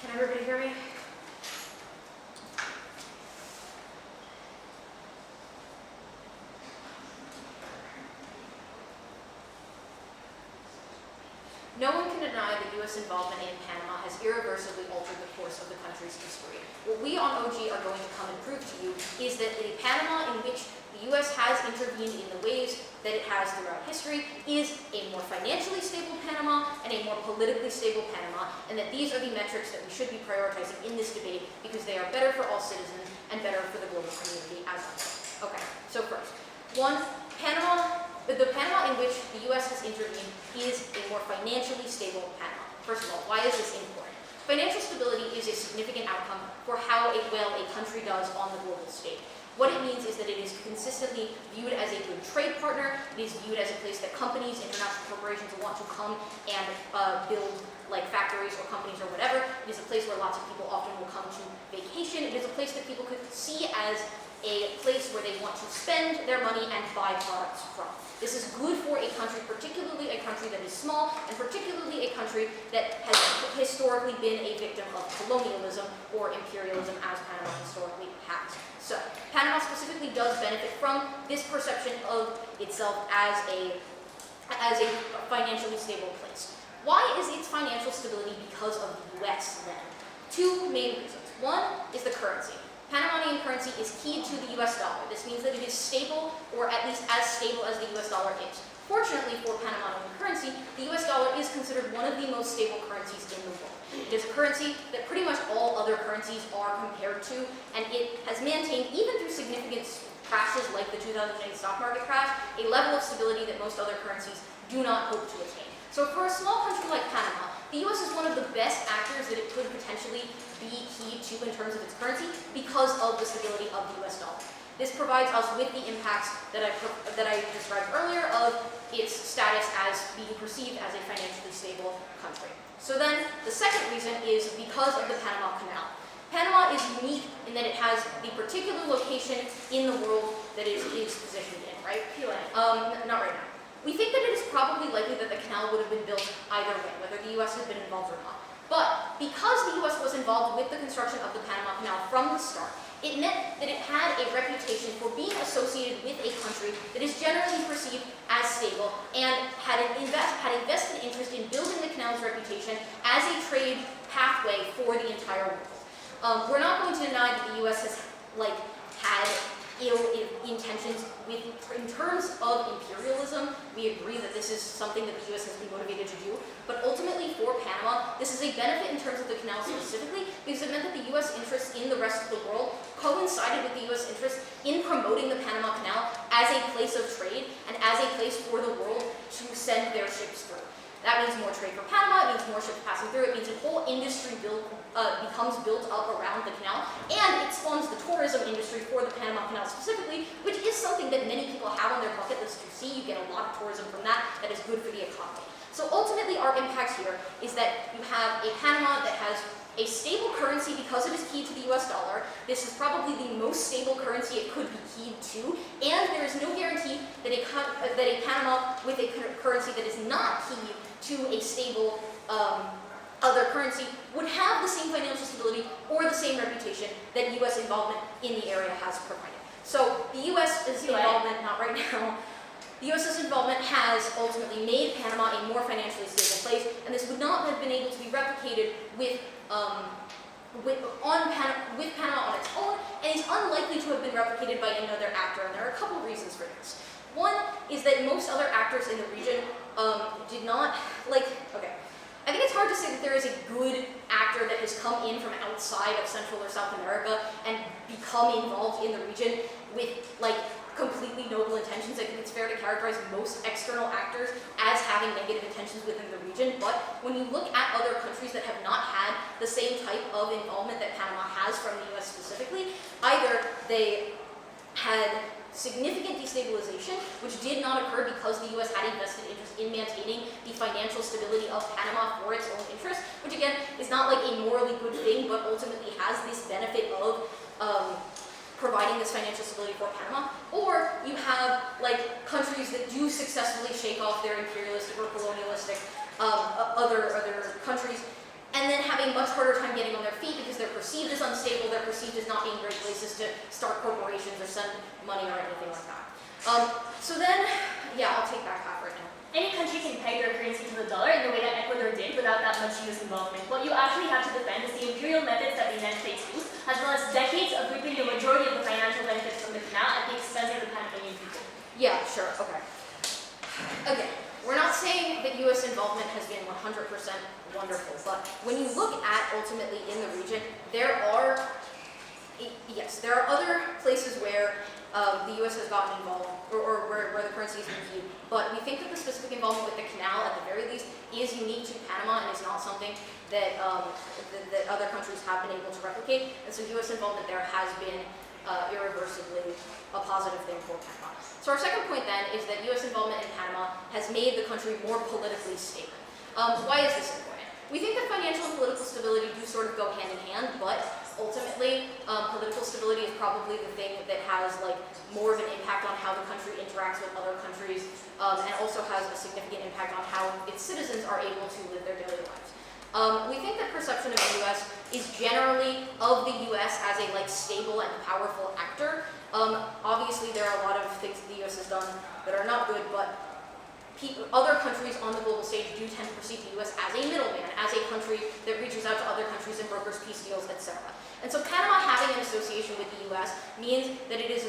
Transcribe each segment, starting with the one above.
Can everybody hear me? No one can deny that U.S. involvement in Panama has irreversibly altered the course of the country's history. What we on OG are going to come and prove to you is that the Panama in which the U.S. has intervened in the ways that it has throughout history is a more financially stable Panama and a more politically stable Panama, and that these are the metrics that we should be prioritizing in this debate because they are better for all citizens and better for the global community as a whole. Okay, so first, one, the Panama in which the U.S. has intervened is a more financially stable Panama. First of all, why is this important? Financial stability is a significant outcome for how well a country does on the global stage. What it means is that it is consistently viewed as a good trade partner. It is viewed as a place that companies, international corporations want to come and build like factories or companies or whatever. It is a place where lots of people often will come to vacation. It is a place that people could see as a place where they want to spend their money and buy products from. This is good for a country, particularly a country that is small, and particularly a country that has historically been a victim of colonialism or imperialism, as Panama historically has. So, Panama specifically does benefit from this perception of itself as a financially stable place. Why is its financial stability because of the U.S. then? Two main reasons. One is the currency. Panamanian currency is keyed to the US dollar. This means that it is stable, or at least as stable as the US dollar is. Fortunately for Panamanian currency, the US dollar is considered one of the most stable currencies in the world. It is a currency that pretty much all other currencies are compared to, and it has maintained, even through significant crashes like the 2008 stock market crash, a level of stability that most other currencies do not hope to attain. So for a small country like Panama, the US is one of the best actors that it could potentially be keyed to in terms of its currency because of the stability of the US dollar. This provides us with the impacts that I described earlier of its status as being perceived as a financially stable country. So then, the second reason is because of the Panama Canal. Panama is unique in that it has the particular location in the world that it is positioned in, right? Not right now. We think that it is probably likely that the canal would have been built either way, whether the US had been involved or not. But because the US was involved with the construction of the Panama Canal from the start, it meant that it had a reputation for being associated with a country that is generally perceived as stable and had a vested interest in building the canal's reputation as a trade pathway for the entire world. We're not going to deny that the US has had ill intentions in terms of imperialism. We agree that this is something that the US has been motivated to do, but ultimately for Panama, this is a benefit in terms of the canal specifically because it meant that the US interests in the rest of the world coincided with the US interest in promoting the Panama Canal as a place of trade and as a place for the world to send their ships through. That means more trade for Panama, it means more ships passing through, it means a whole industry becomes built up around the canal, and it spawns the tourism industry for the Panama Canal specifically, which is something that many people have on their bucket list to see. You get a lot of tourism from that. That is good for the economy. So ultimately, our impact here is that you have a Panama that has a stable currency because it is keyed to the US dollar. This is probably the most stable currency it could be keyed to, and there is no guarantee that a Panama with a currency that is not keyed to a stable other currency would have the same financial stability or the same reputation that US involvement in the area has provided. So the US's involvement, not right now, the US's involvement has ultimately made Panama a more financially stable place, and this would not have been able to be replicated with Panama on its own, and is unlikely to have been replicated by another actor, and there are a couple reasons for this. One is that most other actors in the region did not, I think it's hard to say that there is a good actor that has come in from outside of Central or South America and become involved in the region with completely noble intentions. I think it's fair to characterize most external actors as having negative intentions within the region, but when you look at other countries that have not had the same type of involvement that Panama has from the US specifically, either they had significant destabilization, which did not occur because the US had a vested interest in maintaining the financial stability of Panama for its own interest, which again is not a morally good thing, but ultimately has this benefit of providing this financial stability for Panama. Or you have countries that do successfully shake off their imperialistic or colonialistic other countries, and then have a much harder time getting on their feet because they're perceived as unstable, they're perceived as not being great places to start corporations or send money or anything like that. So then, yeah, I'll take back half right now. Any country can peg their currency to the dollar in the way that Ecuador did without that much US involvement. What you actually have to defend is the imperial methods that the United States use, as well as decades of reaping the majority of the financial benefits from the canal at the expense of the Panamanian people. Yeah, sure, okay. Again, we're not saying that US involvement has been 100% wonderful, but when you look at ultimately in the region, there are other places where the US has gotten involved, or where the currency has been keyed, but we think that the specific involvement with the canal, at the very least, is unique to Panama and is not something that that other countries have been able to replicate, and so US involvement there has been irreversibly a positive thing for Panama. So our second point then is that US involvement in Panama has made the country more politically stable. Why is this important? We think that financial and political stability do sort of go hand in hand, but ultimately, political stability is probably the thing that has more of an impact on how the country interacts with other countries, and also has a significant impact on how its citizens are able to live their daily lives. We think that perception of the U.S. is generally of the U.S. as a stable and powerful actor. Obviously, there are a lot of things that the U.S. has done that are not good, but other countries on the global stage do tend to perceive the U.S. as a middleman, as a country that reaches out to other countries and brokers peace deals, etc. And so Panama having an association with the U.S. means that it is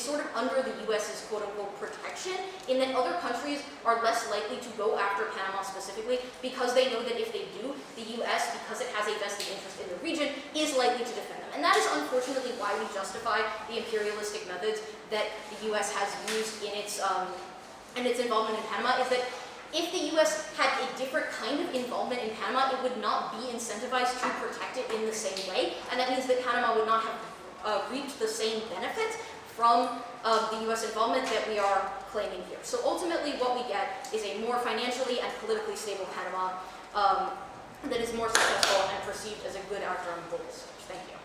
sort of under the U.S.'s quote-unquote protection, in that other countries are less likely to go after Panama specifically because they know that if they do, the U.S., because it has a vested interest in the region, is likely to defend them. And that is unfortunately why we justify the imperialistic methods that the U.S. has used in its involvement in Panama, is that if the U.S. had a different kind of involvement in Panama, it would not be incentivized to protect it in the same way, and that means that Panama would not have reaped the same benefits from the U.S. involvement that we are claiming here. So ultimately what we get is a more financially and politically stable Panama that is more successful and perceived as a good actor on the global stage. Thank you.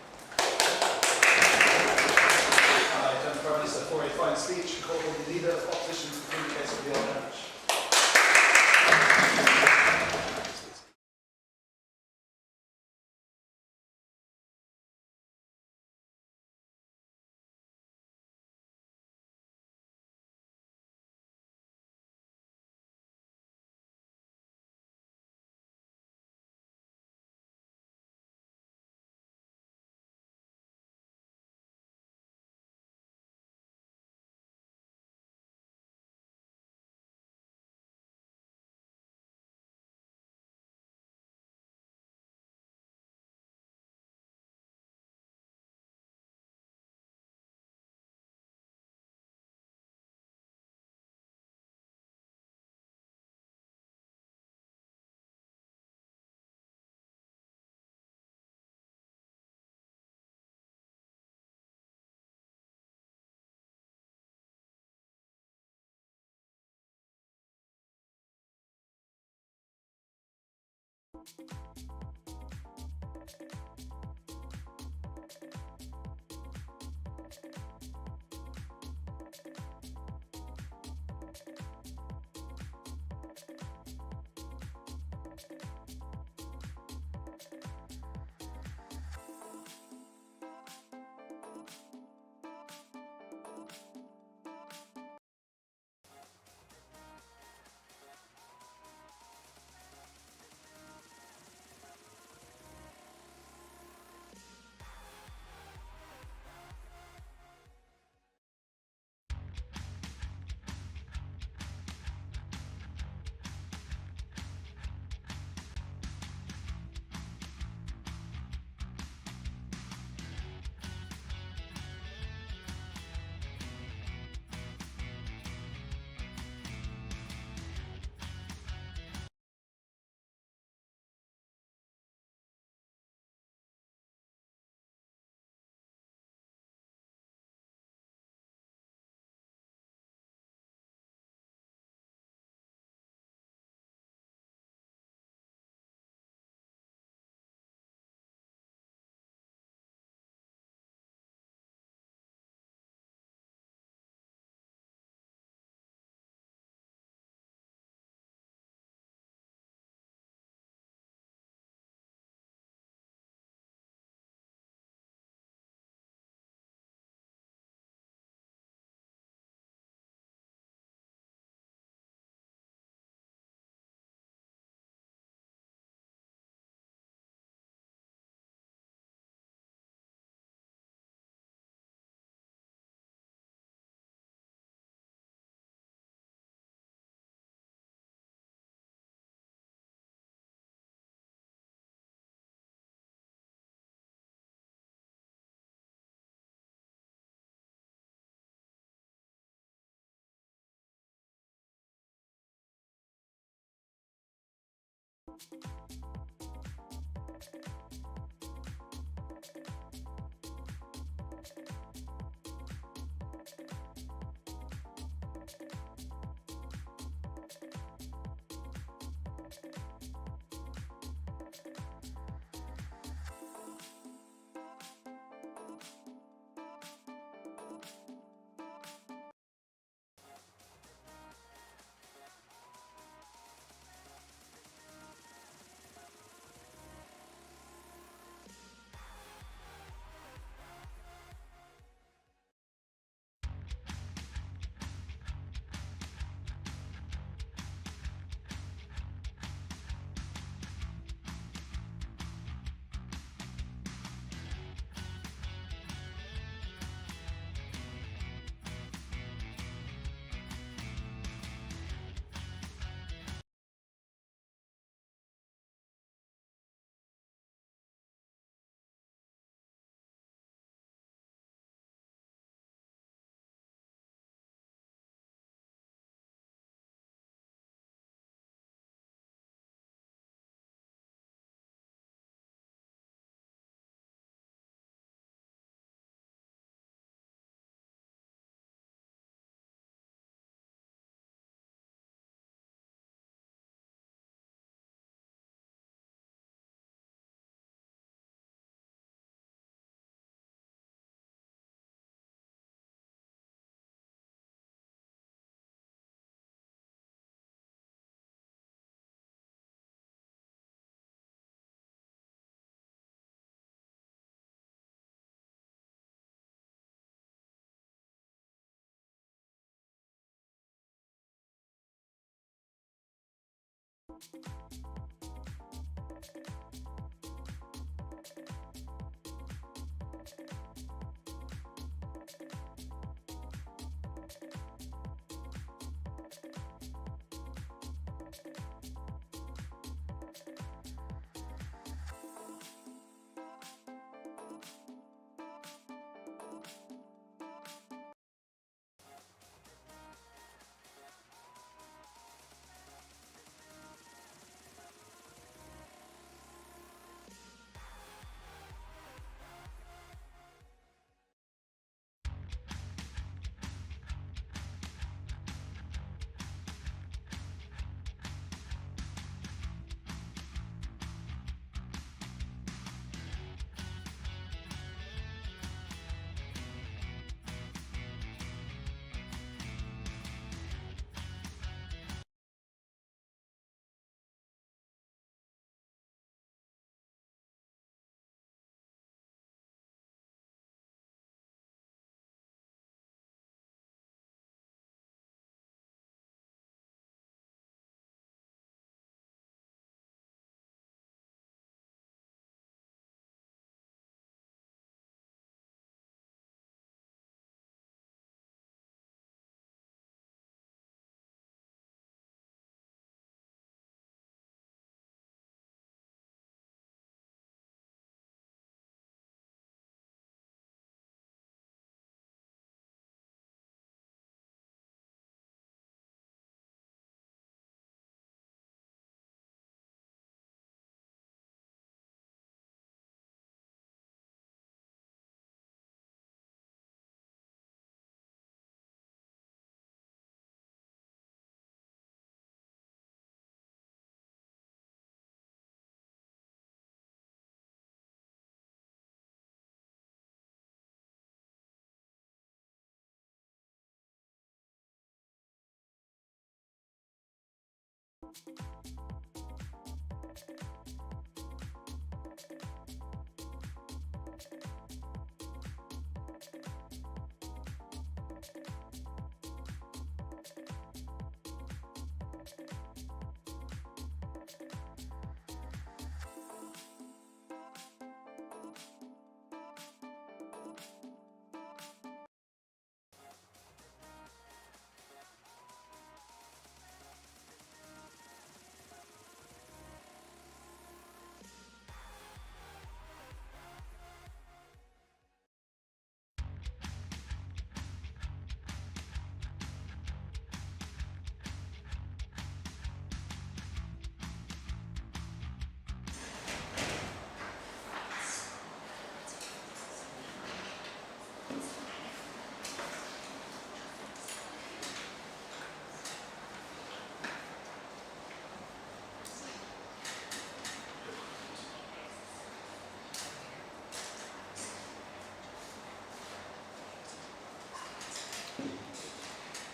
Prime Minister, for a fine speech, called the leader of opposition to the case of the damage.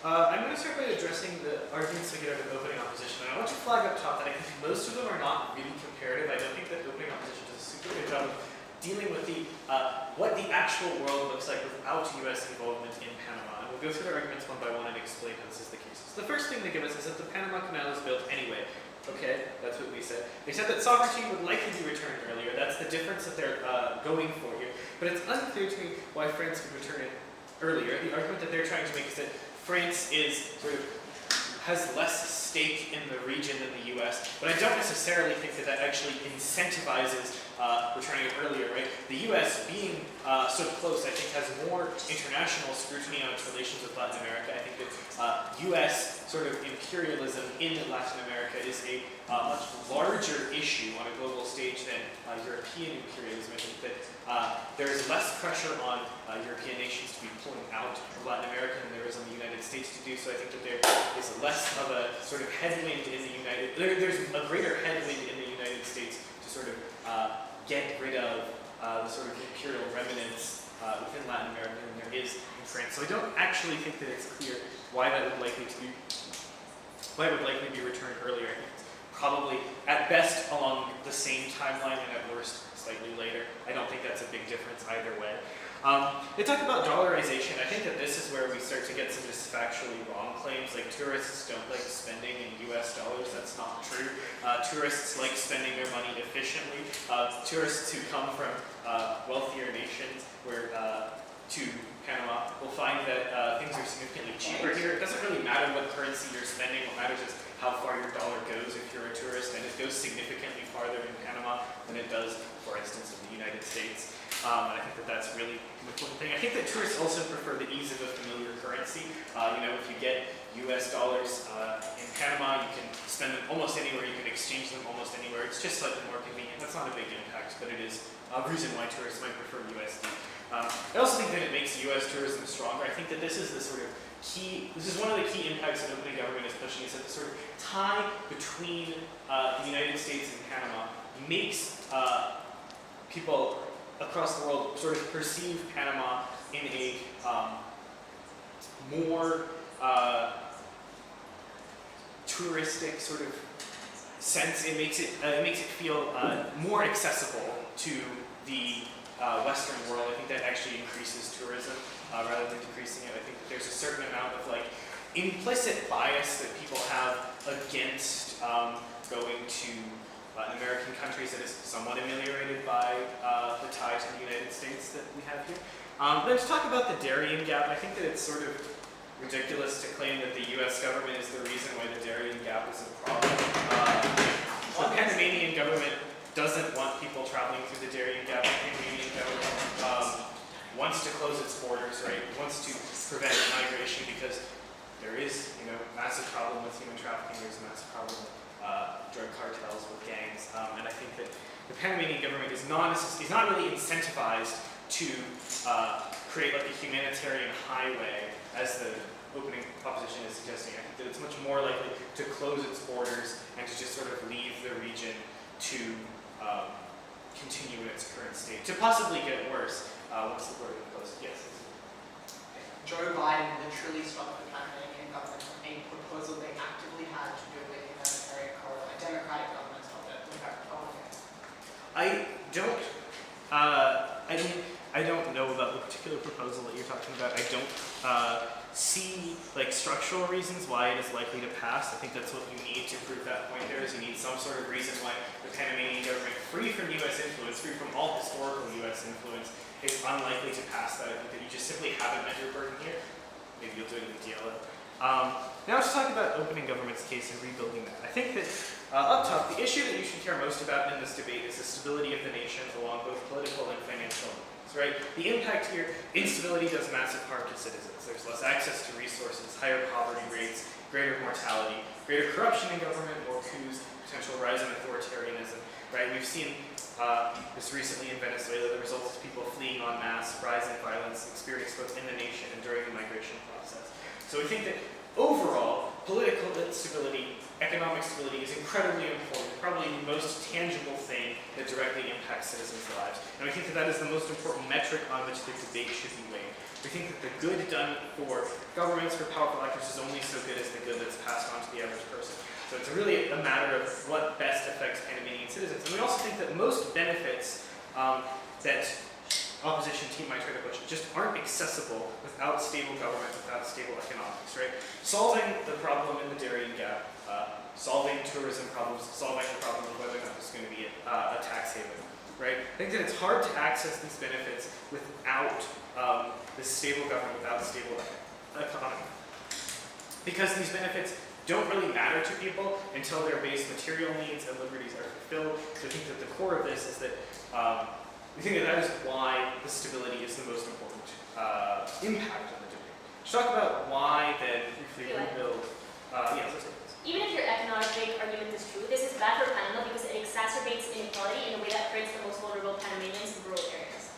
I'm going to start by addressing the arguments that get out of opening opposition. And I want to flag up top that I think most of them are not really comparative. I don't think that opening opposition does a super good job of dealing with the what the actual world looks like without U.S. involvement in Panama. And we'll go through the arguments one by one and explain how this is the case. So the first thing they give us is that the Panama Canal is built anyway. Okay, that's what we said. They said that sovereignty would likely be returned earlier. That's the difference that they're going for here. But it's unclear to me why France would return it earlier. The argument that they're trying to make is that France has less stake in the region than the U.S., but I don't necessarily think that that actually incentivizes returning it earlier, right? The U.S. being so close, I think, has more international scrutiny on its relations with Latin America. I think that U.S. sort of imperialism in Latin America is a much larger issue on a global stage than European imperialism. I think that there is less pressure on European nations to be pulling out of Latin America than there is on the United States to do so. I think that there is less of a sort of headwind in the there's a greater headwind in the United States to sort of get rid of the sort of imperial remnants within Latin America than there is in France. So I don't actually think that it's clear why that would likely be returned earlier. I think it's probably at best along the same timeline and at worst slightly later. I don't think that's a big difference either way. They talk about dollarization. I think that this is where we start to get some just factually wrong claims, like tourists don't like spending in US dollars. That's not true. Tourists like spending their money efficiently. Tourists who come from wealthier nations to Panama will find that things are significantly cheaper here. It doesn't really matter what currency you're spending. What matters is how far your dollar goes if you're a tourist, and it goes significantly farther in Panama than it does, for instance, in the United States. And I think that that's really an important thing. I think that tourists also prefer the ease of a familiar currency. If you get US dollars in Panama, you can spend them almost anywhere. You can exchange them almost anywhere. It's just slightly more convenient. That's not a big impact, but it is a reason why tourists might prefer USD. I also think that it makes US tourism stronger. I think that this is the sort of this is one of the key impacts that opening government is pushing, is that the sort of tie between the United States and Panama makes people across the world sort of perceive Panama in a more touristic sort of sense. It makes it feel more accessible to the Western world. I think that actually increases tourism rather than decreasing it. I think that there's a certain amount of implicit bias that people have against going to Latin American countries that is somewhat ameliorated by the tie to the United States that we have here. Then to talk about the Darien Gap, I think that it's sort of ridiculous to claim that the U.S. government is the reason why the Darien Gap is a problem. The Panamanian government doesn't want people traveling through the Darien Gap. The Panamanian government wants to close its borders, right? It wants to prevent migration because there is, massive problem with human trafficking. There's a massive problem with drug cartels, with gangs, and I think that the Panamanian government is not really incentivized to create a humanitarian highway, as the opening proposition is suggesting. I think that it's much more likely to close its borders and to just sort of leave the region to continue in its current state, to possibly get worse once the border is closed. Yes. Joe Biden literally stopped the Panamanian government from a proposal they actively had to do a humanitarian I don't. I don't know about the particular proposal that you're talking about. I don't see like structural reasons why it is likely to pass. I think that's what you need to prove that point. There is you need some sort of reason why the Panamanian government, free from U.S. influence, free from all historical U.S. influence, is unlikely to pass that. I think that you just simply haven't met your burden here. Maybe you'll do it in the DLO. Now let's talk about opening government's case and rebuilding that. I think that up top, the issue that you should care most about in this debate is the stability of the nation along both political and financial lines, right? The impact here, instability does massive harm to citizens. There's less access to resources, higher poverty rates, greater mortality, greater corruption in government, more coups, potential rise in authoritarianism, right? We've seen this recently in Venezuela, the results of people fleeing en masse, rise in violence experienced both in the nation and during the migration process. So we think that overall, political stability, economic stability is incredibly important, probably the most tangible thing that directly impacts citizens' lives. And we think that that is the most important metric on which the debate should be weighed. We think that the good done for governments, for powerful actors, is only so good as the good that's passed on to the average person. So it's really a matter of what best affects Panamanian citizens. And we also think that most benefits that opposition team might try to push just aren't accessible without stable government, without stable economics, right? Solving the problem in the Darien Gap, solving tourism problems, solving the problem of whether or not there's going to be a tax haven, right? I think that it's hard to access these benefits without this stable government, without a stable economy. Because these benefits don't really matter to people until their base material needs and liberties are fulfilled. So I think that the core of this is that we think that that is why the stability is the most important impact of the debate. To talk about why then briefly rebuild, yes, let's take this. Even if your economic argument is true, this is bad for Panama because it exacerbates inequality in a way that hurts the most vulnerable Panamanians in rural areas.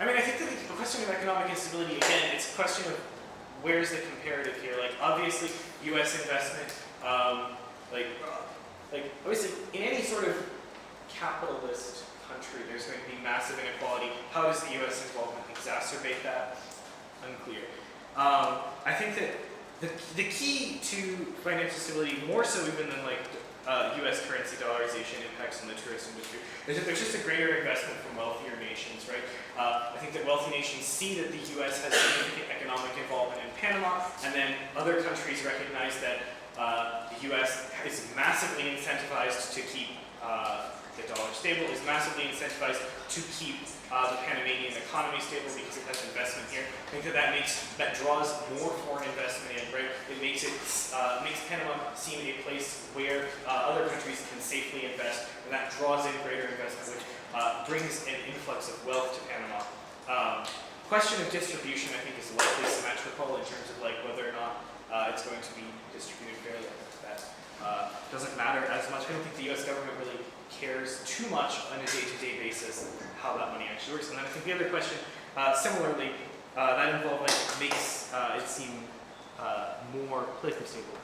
I think that the question of economic instability, again, it's a question of where's the comparative here. Like, obviously, U.S. investment, obviously, in any sort of capitalist country, there's going to be massive inequality. How does the U.S. involvement exacerbate that? Unclear. I think that the key to financial stability, more so even than U.S. currency dollarization impacts on the tourist industry, is that there's just a greater investment from wealthier nations, right? I think that wealthy nations see that the U.S. has significant economic involvement in Panama, and then other countries recognize that the U.S. is massively incentivized to keep the dollar stable, is massively incentivized to keep the Panamanian economy stable because it has investment here. I think that draws more foreign investment in, right? It makes Panama seem a place where other countries can safely invest, and that draws in greater investment, which brings an influx of wealth to Panama. Question of distribution, I think, is likely symmetrical in terms of whether or not it's going to be distributed fairly. That doesn't matter as much. I don't think the U.S. government really cares too much on a day-to-day basis how that money actually works. And then I think the other question, similarly, that involvement makes it seem more politically stable.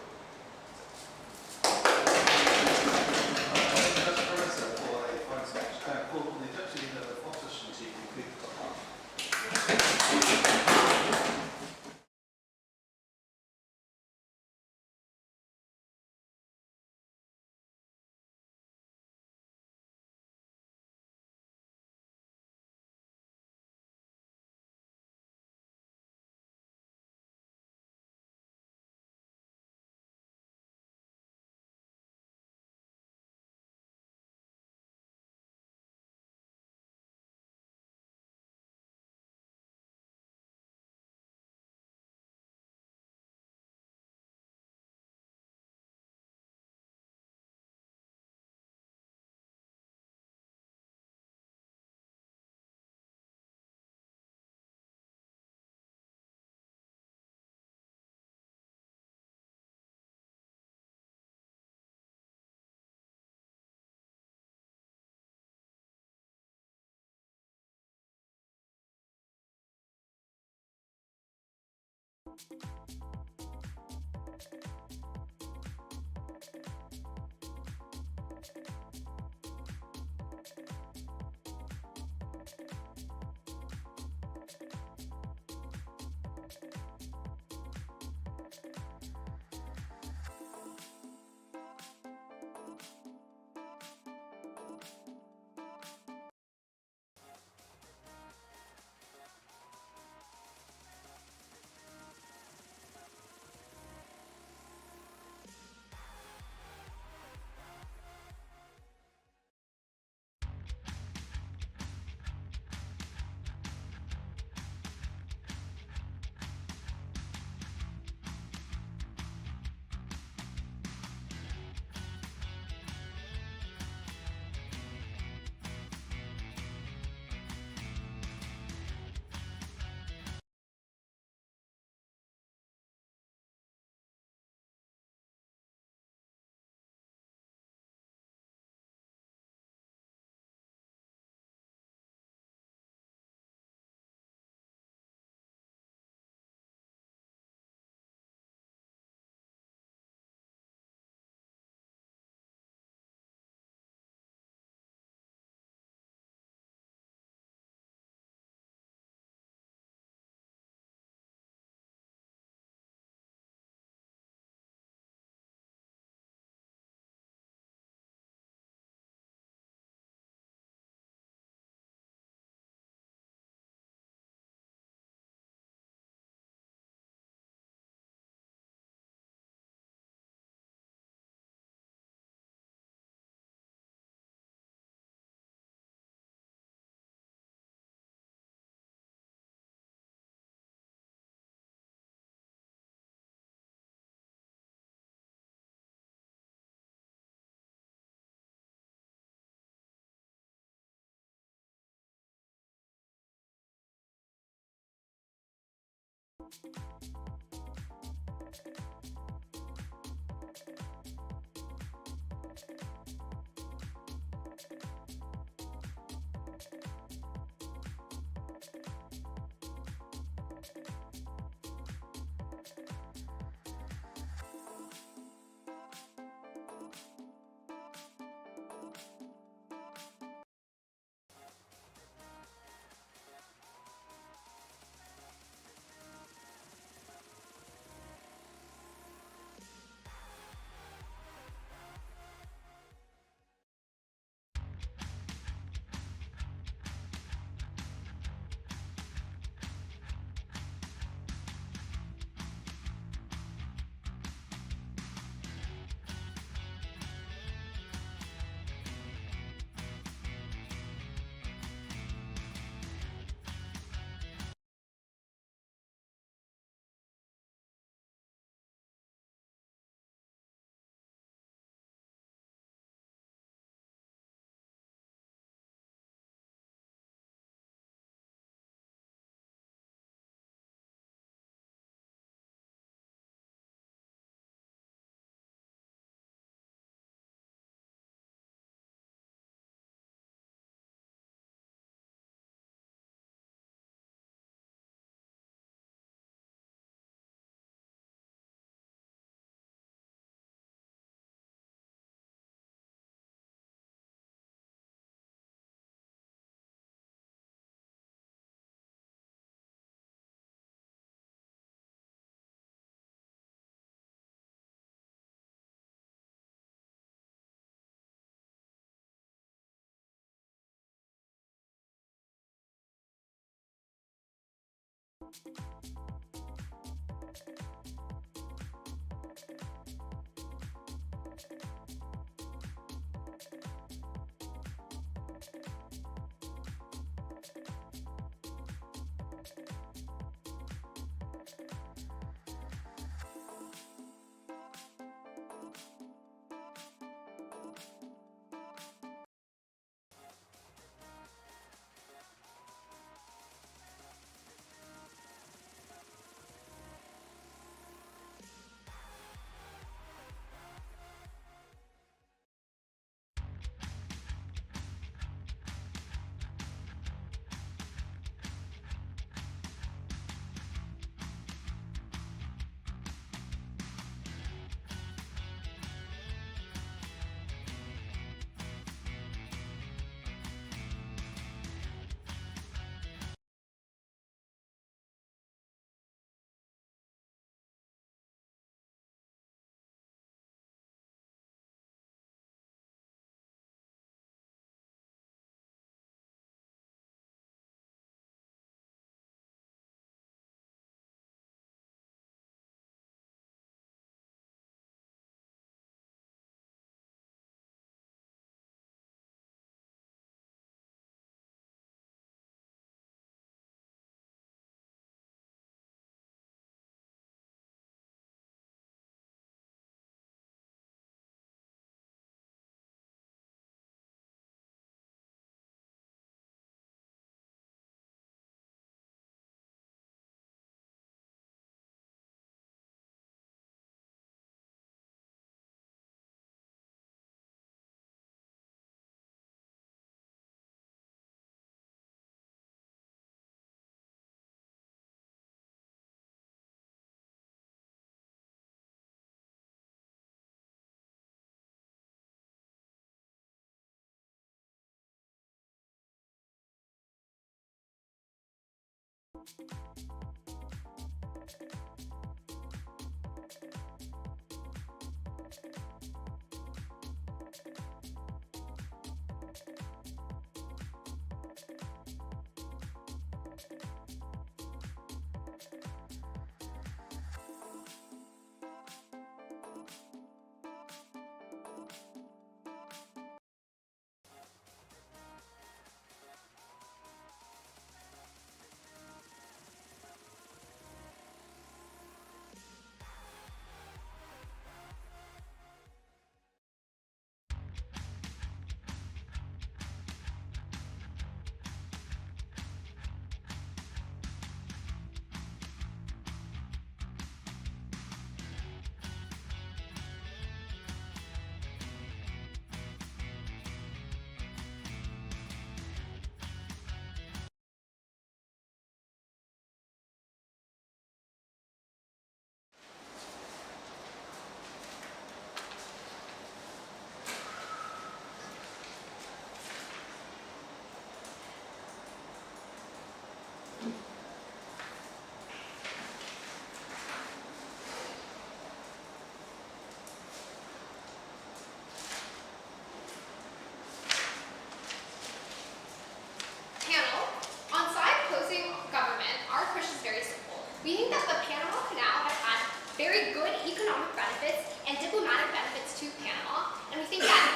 economic benefits and diplomatic benefits to Panama, and we think that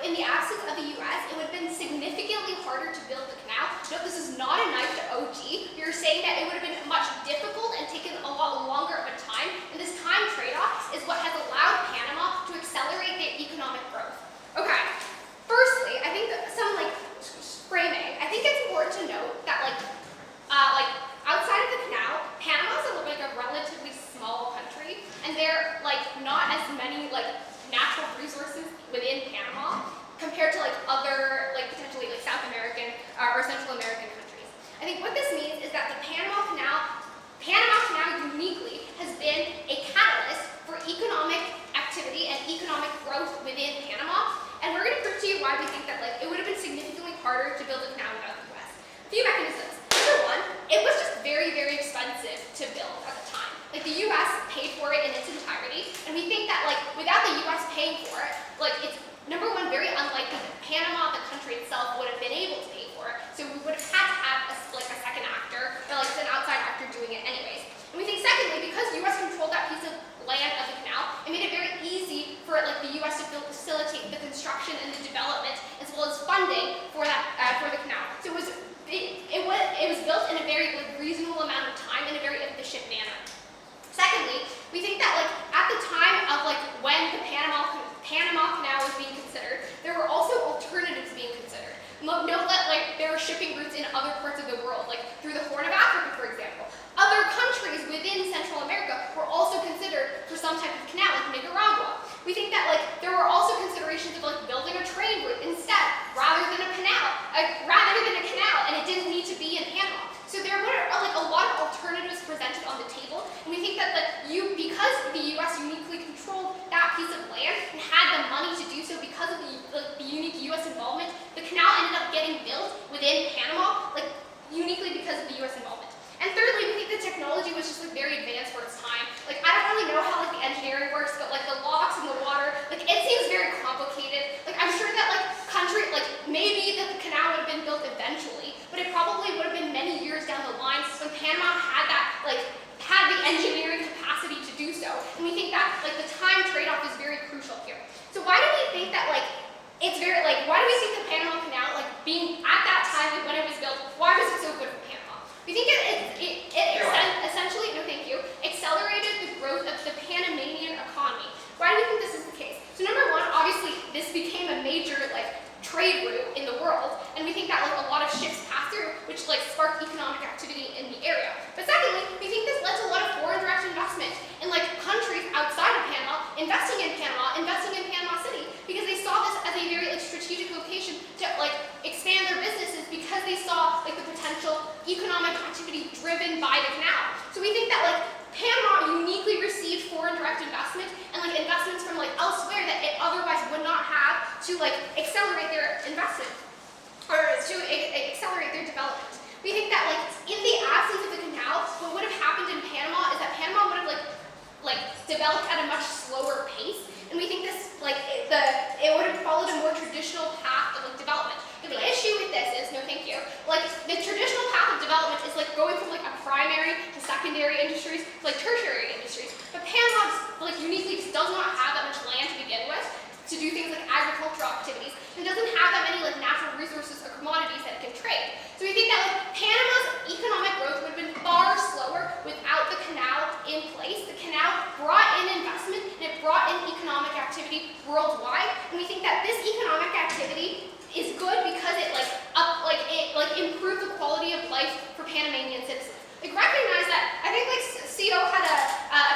in the absence of the US, it would have been significantly harder to build the canal. Note, this is not a knife to OG. You're saying that it would have been much difficult and taken a lot longer of a time, and this time trade-off is what has allowed Panama to accelerate their economic growth. Okay, firstly, I think that some framing. I think it's important to note that outside of the canal, Panama is a relatively small country, and there not as many natural resources within Panama compared to other potentially South American or Central American countries. I think what this means is that the Panama Canal uniquely has been a catalyst for economic activity and economic growth within Panama, and we're going to prove to you why we think that it would have been significantly harder to build a canal without the US. A few mechanisms. Number one, it was just very, very expensive to build at the time. The US paid for it in its entirety, and we think that without the US paying for it, it's number one, very unlikely that Panama, the country itself, would have been able to pay for it. So we would have had to have a second actor, or an outside actor doing it anyways. And we think secondly, because the US controlled that piece of land of the canal, it made it very easy for the US to facilitate the construction and the development as well as funding for that for the canal. So it was built in a very reasonable amount of time in a very efficient manner. Secondly, we think that at the time of when the Panama Canal was being considered, there were also alternatives being considered. Note that there are shipping routes in other parts of the world, through the Horn of Africa, for example. Other countries within Central America were also considered for some type of canal, like Nicaragua. We think that there were also considerations of building a trade route instead, rather than a canal, and it didn't need to be in Panama. So there were a lot of alternatives presented on the table, and we think that because the U.S. uniquely controlled that piece of land and had the money to do so because of the unique U.S. involvement, the canal ended up getting built within Panama, uniquely because of the U.S. involvement. And thirdly, we think the technology was just very advanced for its time. I don't really know how the engineering works, but the locks in the water, it seems very complicated. I'm sure that maybe the canal would have been built eventually, but it probably would have been many years down the line when Panama had that had the engineering capacity to do so. And we think that the time trade-off is very crucial here. So why do we think that it's very why do we think the Panama Canal being at that time when it was built, why was it so good for Panama? We think it essentially, no thank you, accelerated the growth of the Panamanian economy. Why do we think this is the case? So number one, obviously this became a major trade route in the world, and we think that a lot of ships passed through, which sparked economic activity in the area. But secondly, we think this led to a lot of foreign direct investment in countries outside of Panama, investing in Panama City, because they saw this as a very strategic location to expand their businesses because they saw the potential economic activity driven by the canal. So we think that Panama uniquely received foreign direct investment and investments from elsewhere that it otherwise would not have to accelerate their investment or to accelerate their development. We think that in the absence of the canal, what would have happened in Panama is that Panama would have developed at a much slower pace, and we think this it would have followed a more traditional path of development. The issue with this is, no thank you, the traditional path of development is going from a primary to secondary industries to tertiary industries. But Panama uniquely does not have that much land to begin with to do things like agricultural activities. It doesn't have that many natural resources or commodities that it can trade. So we think that Panama's economic growth would have been far slower without the canal in place. The canal brought in investment and it brought in economic activity worldwide, and we think that this economic activity is good because it improved the quality of life for Panamanian citizens. Recognize that, I think CO had a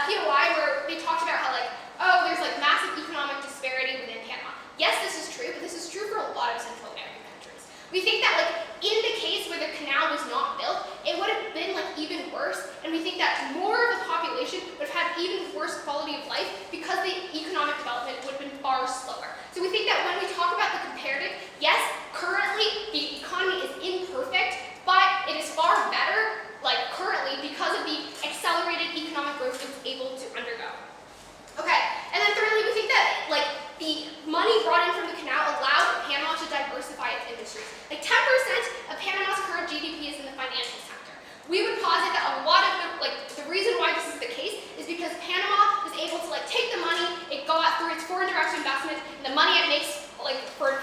POI where they talked about how there's massive economic disparity within Panama. Yes, this is true, but this is true for a lot of Central American countries. We think that in the case where the canal was not built, it would have been even worse, and we think that more of the population would have had even worse quality of life because the economic development would have been far slower. So we think that when we talk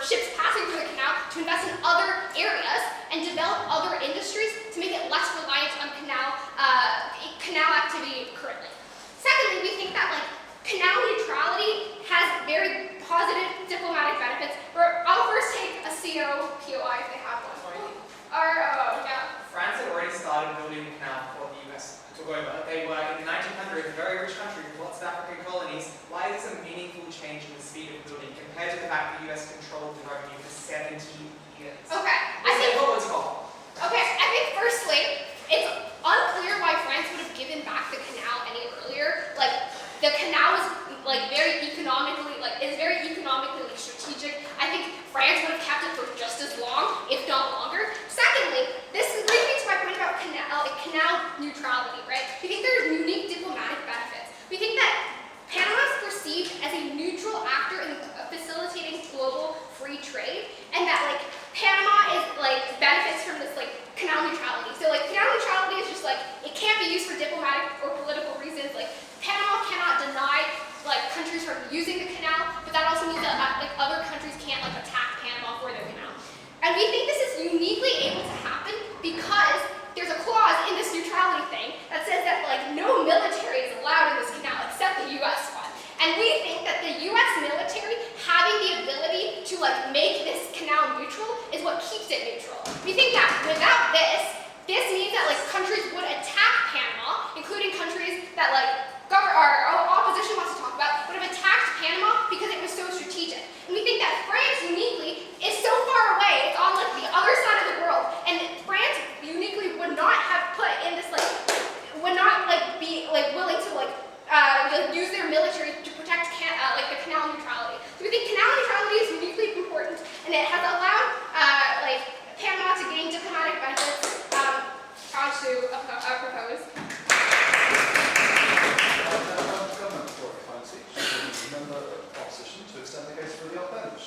ships passing through the canal to invest in other areas and develop other industries to make it less reliant on canal activity currently. Secondly, we think that canal neutrality has very positive diplomatic benefits. I'll first take a POI if they have one. France had already started building the canal before the US took over. They were, in the 1900s, a very rich country with lots of African colonies. Why is this a meaningful change in the speed of building compared to the fact that the US controlled the revenue for 70 years? Okay, I think firstly, it's unclear why France would have given back the canal any earlier. The canal is very economically strategic. I think France would have kept it for just as long, if not longer. Secondly, this brings me to my point about canal neutrality, right? We think there are unique diplomatic benefits. We think that Panama is perceived as a neutral actor in facilitating global free trade, and that Panama is benefits from this canal neutrality. So canal neutrality is just it can't be used for diplomatic or political reasons. Panama cannot deny countries from using the canal, but that also means that other countries can't attack Panama for their canal. And we think this is uniquely able to happen because there's a clause in this neutrality thing that says that no military is allowed in this canal except the US one. And we think that the US military having the ability to make this canal neutral is what keeps it neutral. We think that without this means that countries would attack Panama, including countries that our opposition wants to talk about, would have attacked Panama because it was so strategic. And we think that France uniquely is so far away, it's on the other side of the world, and France uniquely would not have put in this would not be willing to use their military to protect the canal neutrality. So we think canal neutrality is uniquely important, and it has allowed Panama to gain diplomatic benefits. On to propose. Government before a fine speech. Member of opposition to extend the case for the bench.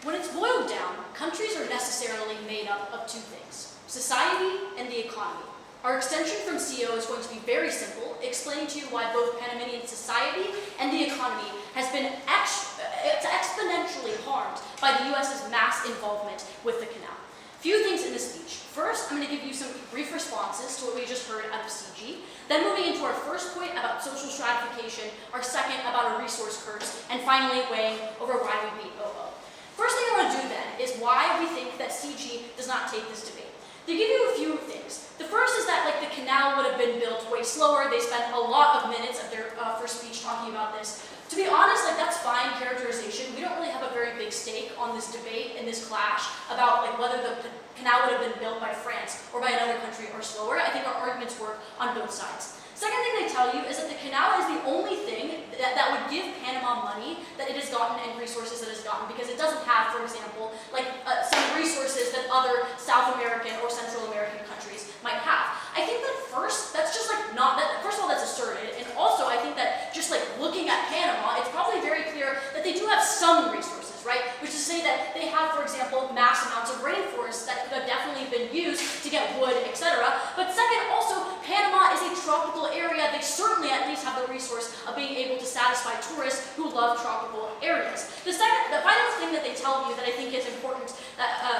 When it's boiled down, countries are necessarily made up of two things: society and the economy. Our extension from CO is going to be very simple, explaining to you why both Panamanian society and the economy has been exponentially harmed by the US's mass involvement with the canal. Few things in the speech. First, I'm going to give you some brief responses to what we just heard out of CG, then moving into our first point about social stratification, our second about a resource curse, and finally weighing over why we beat OO. First thing I want to do then is why we think that CG does not take this debate. They give you a few things. The first is that the canal would have been built way slower. They spent a lot of minutes of their first speech talking about this. To be honest, that's fine characterization. We don't really have a very big stake on this debate and this clash about whether the canal would have been built by France or by another country or slower. I think our arguments work on both sides. Second thing they tell you is that the canal is the only thing that would give Panama money that it has gotten and resources that it has gotten, because it doesn't have, for example, some resources that other South American or Central American countries might have. I think that first, that's just not that. First of all, that's asserted, and also I think that just looking at Panama, it's probably very clear that they do have some resources, right? Which is to say that they have, for example, mass amounts of rainforests that could have definitely been used to get wood, etc. But second, also, Panama is a tropical area. They certainly at least have the resource of being able to satisfy tourists who love tropical areas. The final thing that they tell you that I think is important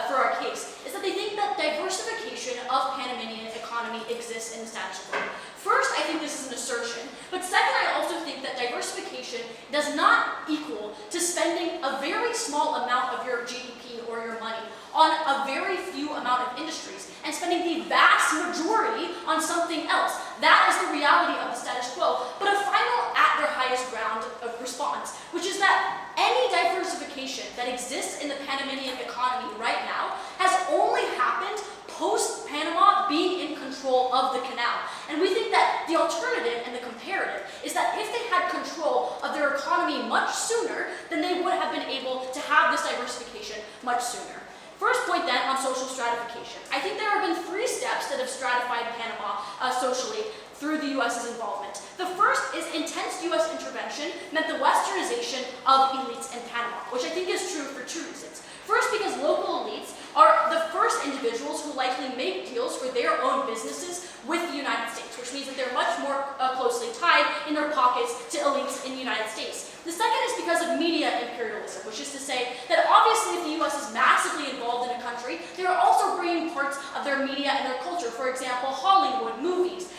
for our case is that they think that diversification of Panamanian economy exists in the status quo. First, I think this is an assertion, but second, I also think that diversification does not equal to spending a very small amount of your GDP or your money on a very few amount of industries and spending the vast majority on something else. That is the reality of the status quo. But a final at their highest ground of response, which is that any diversification that exists in the Panamanian economy right now has only much sooner. First point then on social stratification. I think there have been 3 steps that have stratified Panama socially through the U.S.'s involvement. The first is intense U.S. intervention meant the westernization of elites in Panama, which I think is true for 2 reasons. First, because local elites are the first individuals who likely make deals for their own businesses with the United States, which means that they're much more closely tied in their pockets to elites in the United States. The second is because of media imperialism, which is to say that obviously if the US is massively involved in a country, they are also bringing parts of their media and their culture. For example, Hollywood, movies.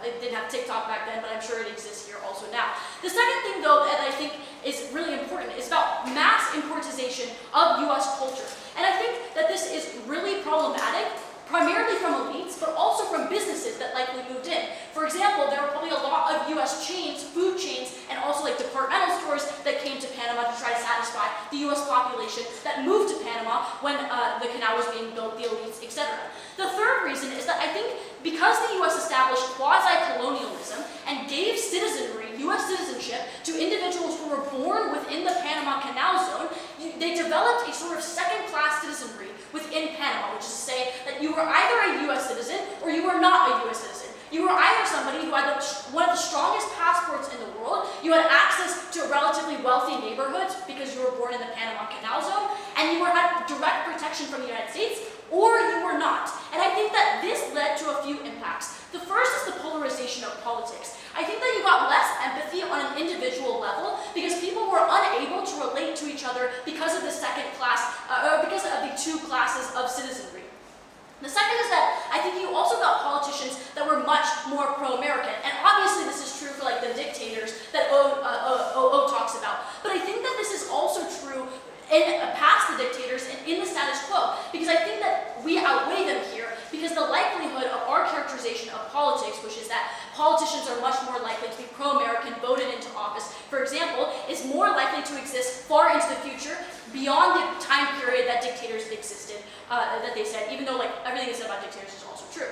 They didn't have TikTok back then, but I'm sure it exists here also now. The second thing, though, that I think is really important is about mass importization of US culture. And I think that this is really problematic, primarily from elites, but also from businesses that likely moved in. For example, there are probably a lot of US chains, food chains, and also like departmental stores that came to Panama to try to satisfy the US population that moved to Panama when the canal was being built, the elites, etc. The third reason is that I think because the US established quasi-colonialism and gave citizenry, US citizenship, to individuals who were born within the Panama Canal Zone, they developed a sort of second-class citizenry within Panama, which is to say that you were either a US citizen or you were not a US citizen. You were either somebody who had one of the strongest passports in the world, you had access to relatively wealthy neighborhoods because you were born in the Panama Canal Zone, and you had direct protection from the United States, or you were not. And I think that this led to a few impacts. The first is the polarization of politics. I think that you got less empathy on an individual level because people were unable to relate to each other because of the second class, or because of the 2 classes of citizenry. The second is that I think you also got politicians that were much more pro-American. And obviously this is true for like the dictators that O talks about. But I think that this is also true past the dictators and in the status quo, because I think that we outweigh them here because the likelihood of our characterization of politics, which is that politicians are much more likely to be pro-American, voted into office, for example, is more likely to exist far into the future beyond the time period that dictators had existed, that they said, even though like everything they said about dictators is also true.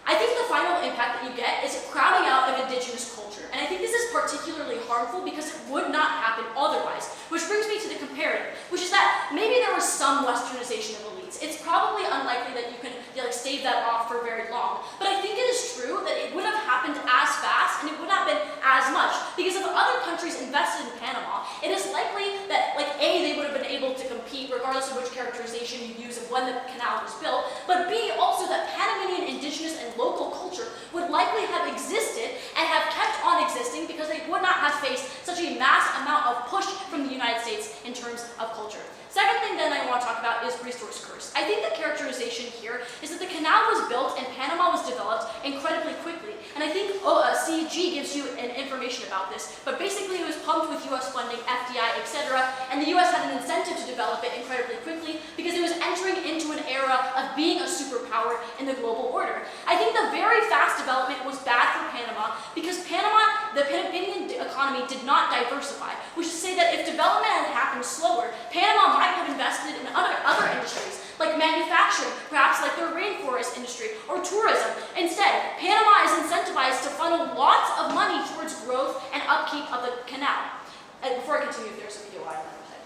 I think the final impact that you get is crowding out of indigenous culture. And I think this is particularly harmful because it would not happen otherwise. Which brings me to the comparative, which is that maybe there was some westernization of elites. It's probably unlikely that you can stave that off for very long. But I think it is true that it would have happened as fast and it would not have been as much. Because if other countries invested in Panama, it is likely that A, they would have been able to compete regardless of which characterization you use of when the canal was built, but B, also that Panamanian indigenous and local culture would likely have existed and have kept on existing because they would not have faced such a mass amount of push from the United States in terms of culture. Second thing then I want to talk about is resource curse. I think the characterization here is that the canal was built and Panama was developed incredibly quickly. And I think CG gives you an information about this, but basically it was pumped with US funding, FDI, etc. And the US had an incentive to develop it incredibly quickly because it was entering into an era of being a superpower in the global order. I think the very fast development was bad for Panama because Panama, the Panamanian economy did not diversify, which is to say that if development had happened slower, Panama might have invested in other industries, like manufacturing, perhaps like the rainforest industry, or tourism. Instead, Panama is incentivized to funnel lots of money towards growth and upkeep of the canal. And before I continue, if there's a video I want to say.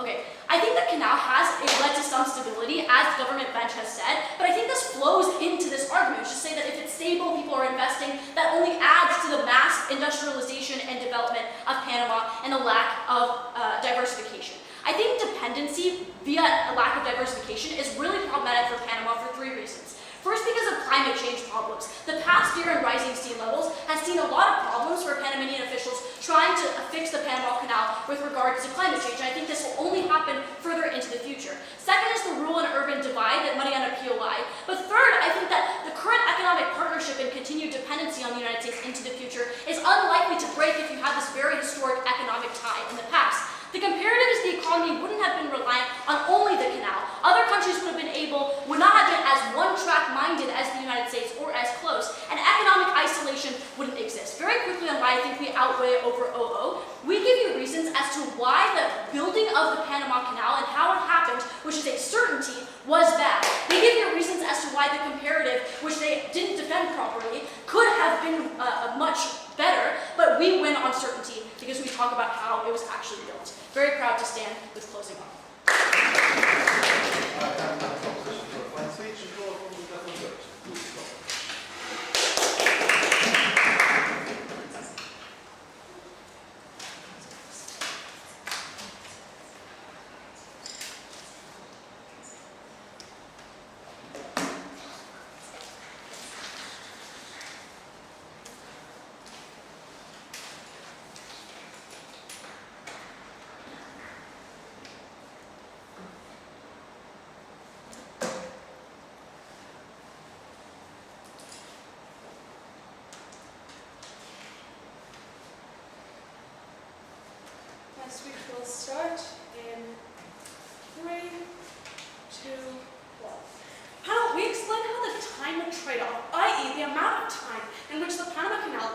Okay, I think the canal has led to some stability, as the government bench has said, but I think this flows into this argument, which is to say that if it's stable, people are investing, that only adds to the mass industrialization and development of Panama and the lack of diversification. I think dependency via a lack of diversification is really problematic for Panama for 3 reasons. First, because of climate change problems. The past year in rising sea levels has seen a lot of problems for Panamanian officials trying to fix the Panama Canal with regards to climate change. And I think this will only happen further into the future. Second is the rural and urban divide that Mariana POI. But third, I think that the current economic partnership and continued dependency on the United States into the future is unlikely to break if you have this very historic economic tie in the past. The comparative is the economy wouldn't have been reliant on only the canal. Other countries would not have been as one-track minded as the United States or as close, and economic isolation wouldn't exist. Very quickly on why I think we outweigh over OO, we give you reasons as to why the building of the Panama Canal and how it happened, which is a certainty, was bad. They give you reasons as to why the comparative, which they didn't defend properly, could have been much better, but we win on certainty because we talk about how it was actually built. Very proud to stand with closing up. Time for the opposition for a fine speech and call upon the gentleman first. Please go. My speech will start in 3, 2, 1. Panel, we explained how the time trade-off, i.e. the amount of time in which the Panama Canal,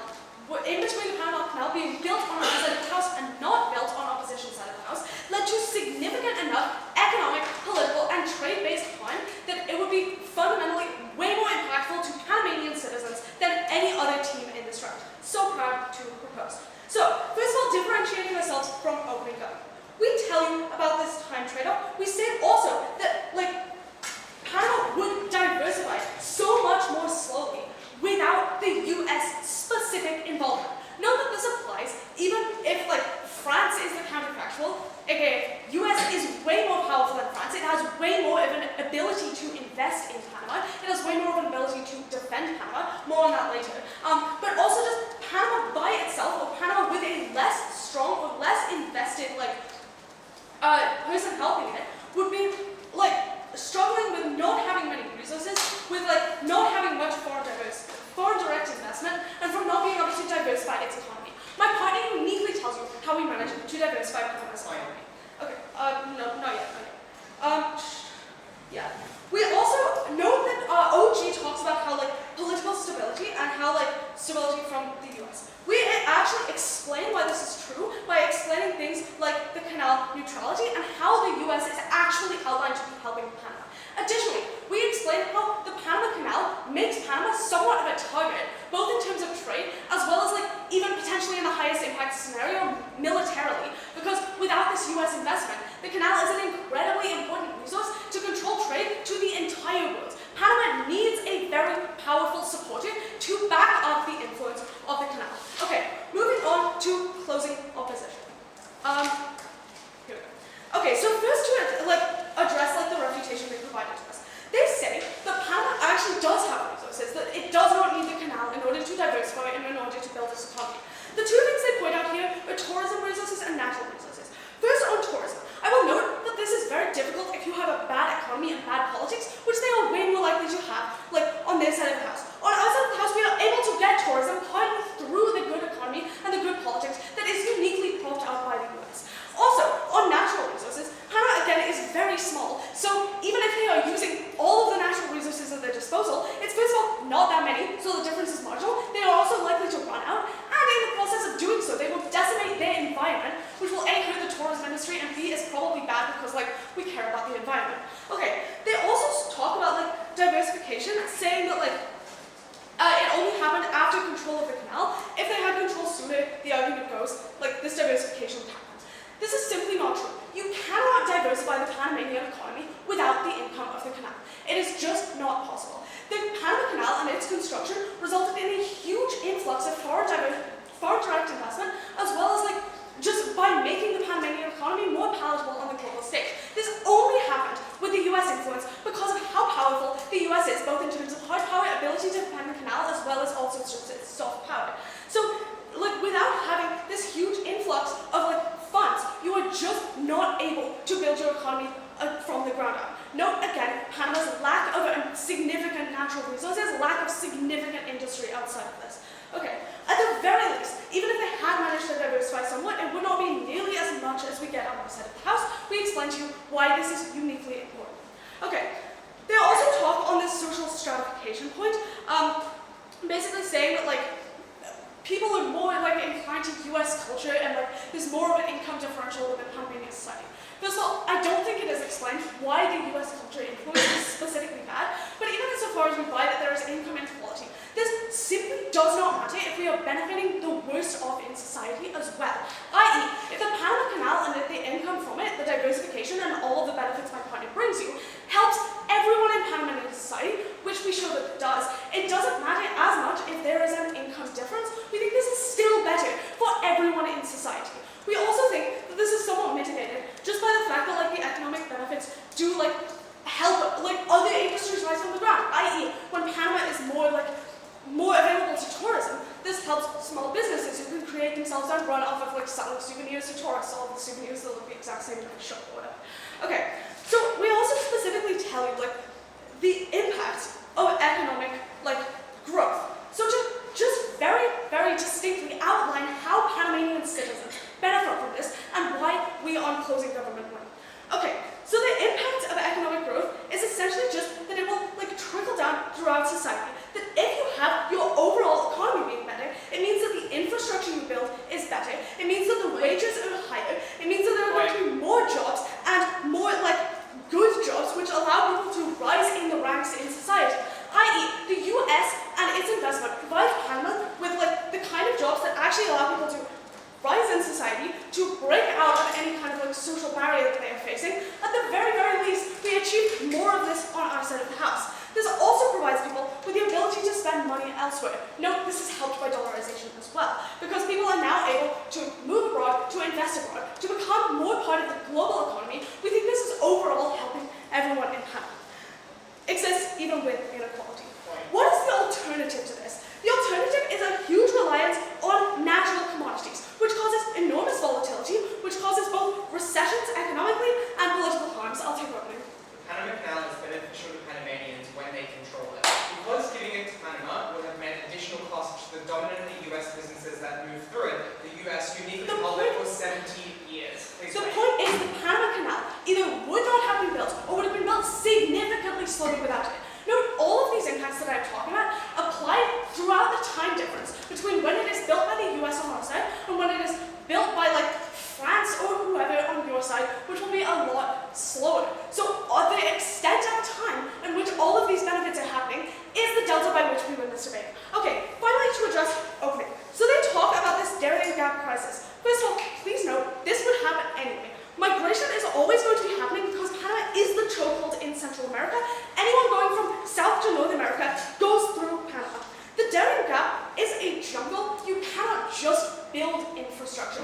in between the Panama Canal being built on our side of the house and not built on opposition side of the house, led to significant enough economic, political, and trade-based harm that it would be fundamentally way more impactful to Panamanian citizens than any other team in this round. So proud to propose. So, first of all, differentiating ourselves from opening government. We tell you about this time trade-off. We say also that, Panama would diversify so much more slowly without the US-specific involvement. Note that this applies even if, France is the counterfactual, aka US is way more powerful than France. It has way more of an ability to invest in Panama. It has way more of an ability to defend Panama. More on that later. But also just Panama by itself, or Panama with a less strong or less invested person helping it, would be struggling with not having many resources, with not having much foreign direct investment, and from not being able to diversify its economy. My partner uniquely tells you how we manage to diversify Panama's economy. Okay, no, not yet. Yeah. We also note that OG talks about how political stability and how stability from the US. We actually explain why this is true by explaining things like the canal neutrality and how the US is actually outlined to be helping Panama. Additionally, we explain how the Panama Canal makes Panama somewhat of a target, both in terms of trade as well as even potentially in the highest impact scenario militarily, because without this US investment, the canal is an incredibly important resource to control trade to the entire world. Panama needs a very powerful supporter to back up the influence of the canal. Okay, moving on to closing opposition. Here we go. Okay, so first to address the refutation they provided to us. They say that Panama actually does have resources, that it does not need the canal in order to diversify and in order to build its economy. The two things they point out here are tourism resources and natural resources. First on tourism. I will note that this is very difficult if you have a bad economy and bad politics, which they are way more likely to have, on their side of the house. On our side of the house, we are able to get tourism partly through the good economy and the good politics that is uniquely propped up by the US. Also, on natural resources, Panama again is very small, so even if they are using all of the natural resources at their disposal, it's first of all not that many, so the difference is marginal. They are also likely to run out, and in the process of doing so, they will decimate their environment, which will A, hurt the tourism industry, and B, is probably bad because we care about the environment. Okay, they also talk about diversification, saying that it only happened after control of the canal. If they had control sooner, the argument goes this diversification would happen. This is simply not true. You cannot diversify the Panamanian economy without the income of the canal. It is just not possible. The Panama Canal and its construction resulted in a huge influx of foreign direct investment, as well as just by making the Panamanian economy more palatable on the global stage. This only happened with the US influence because of how powerful the US is, both in terms of hard power, ability to defend the canal, as well as also its soft power. So, without having this huge influx of funds, you are just not able to build your economy from the ground up. Note again, Panama's lack of significant natural resources, lack of significant industry outside of this. Okay, at the very least, even if they had managed to diversify somewhat, it would not be nearly as much as we get on our side of the house. We explain to you why this is uniquely important. Okay, they also talk on this social stratification point, basically saying that people are more inclined to US culture and there's more of an income differential within Panamanian society. First of all, I don't think it is explained why the US culture influence is specifically bad, but even insofar as we buy that there is income inequality, this simply does not matter if we are benefiting the worst off in society as well. I.e., if the Panama Canal and the income from it, the diversification and all of the souvenirs to tourists, all of the souvenirs that look the exact same in the shop or whatever. Okay, so we also specifically tell you like the impact of economic like growth. So to just very, very distinctly outline how Panamanian citizens benefit from this and why we aren't closing government money. Okay, so the impact of economic growth is essentially just that it will like trickle down throughout society. That if you have your overall economy being better, it means that the infrastructure you build is better. It means that the wages are higher. It means that there are going to be more jobs and more like good jobs which allow people to rise in the ranks in society. I.e., the US and its investment provides Panama with like the kind of jobs that actually allow people to rise in society, to break out of any kind of like social barrier that they are facing. At the very, very least, we achieve more of this on our side of the house. This also provides people with the ability to spend money elsewhere. Note, this is helped by dollarization as well, because people are now able to move abroad, to invest abroad, to become more part of the global economy. We think this is overall helping everyone in Panama. Exists even with inequality. What is the alternative to this? The alternative is a huge reliance on natural commodities, which causes enormous volatility, which causes both recessions economically and political harms. I'll take one minute. The Panama Canal is beneficial to Panamanians when they control it. Because giving it to Panama would have meant additional costs to the dominantly US businesses that move through it, the US uniquely held it for 70 years. Please The wait. point is the Panama Canal either would not have been built or would have been built significantly slowly without it. Note, all of these impacts that I'm talking about apply throughout the time difference between when it is built by the US on our side and when it is built by like France or whoever on your side, which will be a lot slower. So the extent of time in which all of these benefits are happening is the delta by which we win this debate. Okay, finally to address opening. So they talk about this Darien Gap crisis. First of all, please note, this would happen anyway. Migration is always going to be happening because Panama is the chokehold in Central America. Anyone going from South to North America goes through Panama. The Darien Gap is a jungle. You cannot just build infrastructure.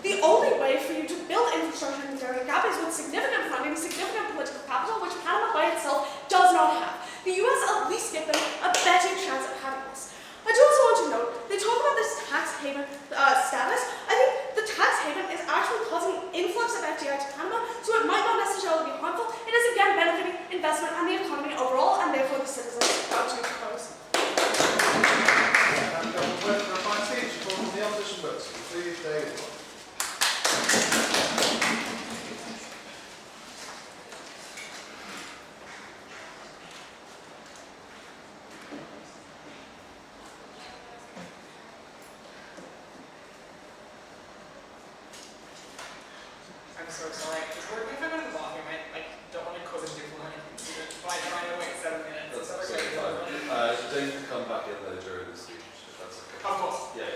The only way for you to build infrastructure in the Darien Gap is with significant funding, significant political capital, which Panama by itself does not have. The US at least give them a better chance at having this. I do also want to note, they talk about this tax haven status. I think the tax haven is actually causing an influx of FDI to Panama, so it might not necessarily be harmful. It is again benefiting investment and the economy overall, and therefore the citizens. Proud to propose. And for a fine speech, call from the opposition votes. Please, David. I'm so sorry. Is there if I go to the bathroom, I don't want to cause a diplomatic incident by trying to wait 7 minutes. That's Is that absolutely okay? fine. Don't come back in though during the speech, if that's okay. Of course. Yeah.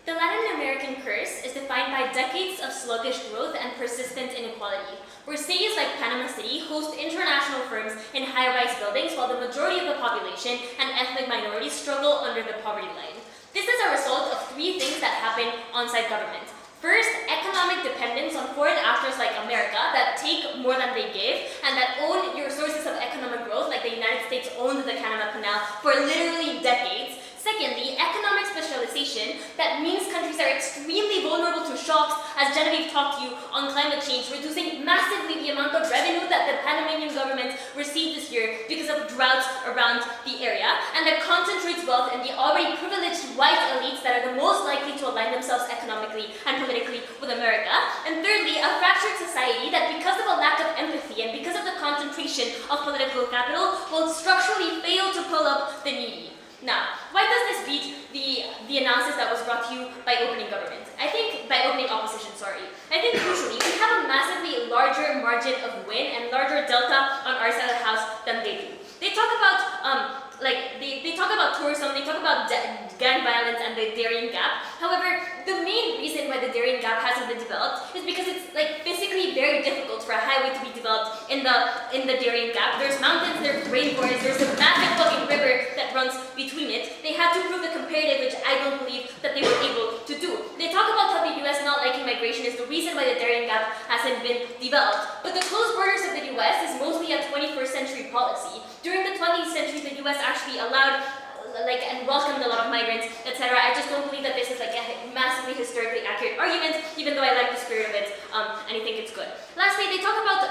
The Latin American curse is defined by decades of sluggish growth and persistent inequality, where cities like Panama City host international firms in high-rise buildings while the majority of the population and ethnic minorities struggle under the poverty line. This is a result of three things that happen on-site government. First, economic dependence on foreign actors like America that take more than they give and that own your sources of economic growth, like the United States owned the Panama Canal for literally decades. Secondly, economic specialization that means countries are extremely vulnerable to shocks, as Genevieve talked to you on climate change, reducing massively the amount of revenue that the Panamanian government received this year because of droughts around the area, and that concentrates wealth in the already privileged white elites that are the most likely to align themselves economically and politically with America. And thirdly, a fractured society that because of a lack of empathy and because of the concentration of political capital will structurally fail to pull up the needy. Now, why does this beat the analysis that was brought to you by opening government? I think, by opening opposition, sorry. I think crucially, we have a massively larger margin of win and larger delta on our side of the house than they do. They talk about, they talk about tourism, they talk about gang violence and the Darien Gap. However, the main reason why the Darien Gap hasn't been developed is because it's like physically very difficult for a highway to be developed in the Darien Gap. There's mountains, there's rainforests, there's a massive fucking river that runs between it. They had to prove the comparative, which I don't believe that they were able to do. They talk about how the US not liking migration is the reason why the Darien Gap hasn't been developed. But the closed borders of the US is mostly a 21st century policy. During the 20th century, the US actually allowed and welcomed a lot of migrants, etc. I just don't believe that this is like a massively historically accurate argument, even though I like the spirit of it, and I think it's good. Lastly, they talk about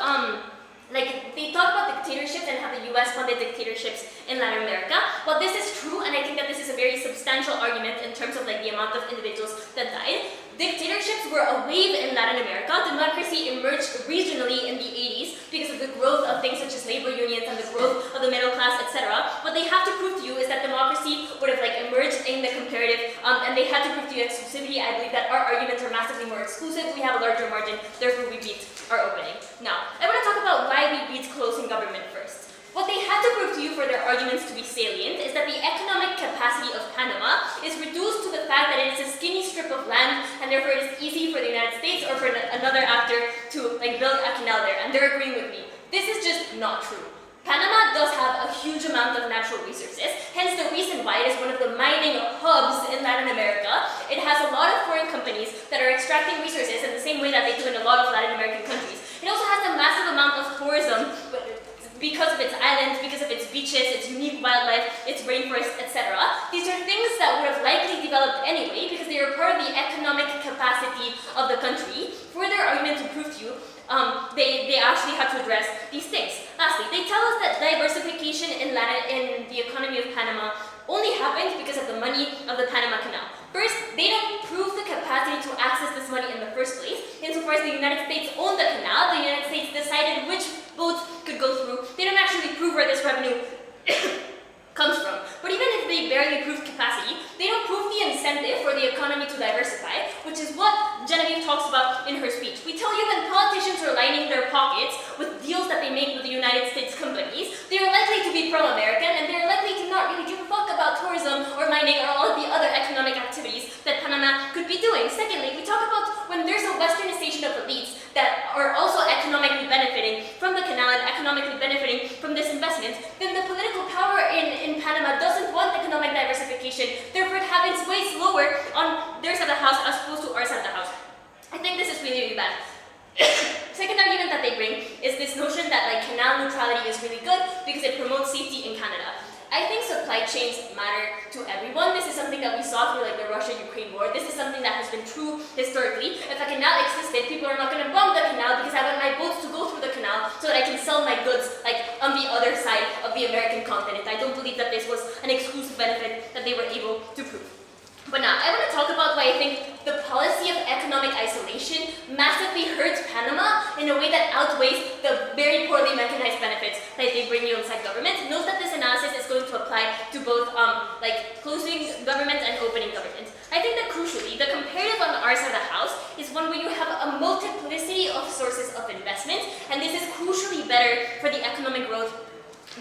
dictatorships and how the US funded dictatorships in Latin America. While this is true, and I think that this is a very substantial argument in terms of like the amount of individuals that died, dictatorships were a wave in Latin America. Democracy emerged regionally in the 80s because of the growth of things such as labor unions and the growth of the middle class, etc. What they have to prove to you is that democracy would have like emerged in the comparative, and they had to prove to you exclusivity. I believe that our arguments are massively more exclusive. We have a larger margin, therefore we beat our opening. Now, I want to talk about why we beat closing government first. What they had to prove to you for their arguments to be salient is that the economic capacity of Panama is reduced to the fact that it is a skinny strip of land and therefore it is easy for the United States or for another actor to like build a canal there, and they're agreeing with me. This is just not true. Panama does have a huge amount of natural resources, hence the reason why it is one of the mining hubs in Latin America. It has a lot of foreign companies that are extracting resources in the same way that they do in a lot of Latin American countries. It also has a massive amount of tourism, because of its islands, because of its beaches, its unique wildlife, its rainforests, etc. These are things that would have likely developed anyway because they are part of the economic capacity of the country. For their argument to prove to you, they actually had to address these things. Lastly, they tell us that diversification in the economy of Panama only happened because of the money of the Panama Canal. First, they don't prove the capacity to access this money in the first place. Insofar as the United States owned the canal, the United States decided which boats could go through. They don't actually prove where this revenue comes from. But even if they barely prove capacity, they don't prove the incentive for the economy to diversify, which is what Genevieve talks about in her speech. We tell you when politicians are lining their pockets with deals that they make with the United States companies, they are likely to be pro-American and they are likely to not really give a fuck about tourism or mining or all of the other economic activities that Panama could be doing. Secondly, we talk about when there's a westernization of elites that are also economically benefiting from the canal and economically benefiting from this investment, then the political power in Panama doesn't want economic diversification, therefore it happens way slower on their side of the house as opposed to our side of the house. I think this is really, really bad. Second argument that they bring is this notion that like canal neutrality is really good because it promotes safety in Canada. I think supply chains matter to everyone. This is something that we saw through like the Russia-Ukraine war. This is something that has been true historically. If a canal existed, people are not going to bomb the canal because I want my boats to go through the canal so that I can sell my goods like on the other side of the American continent. I don't believe that this was an exclusive benefit that they were able to prove. But now, I want to talk about why I think the policy of economic isolation massively hurts Panama in a way that outweighs the very poorly mechanized benefits that they bring you inside government. Note that this analysis is going to apply to both closing government and opening government. I think that crucially, the comparative on our side of the house is one where you have a multiplicity of sources of investment, and this is crucially better for the economic growth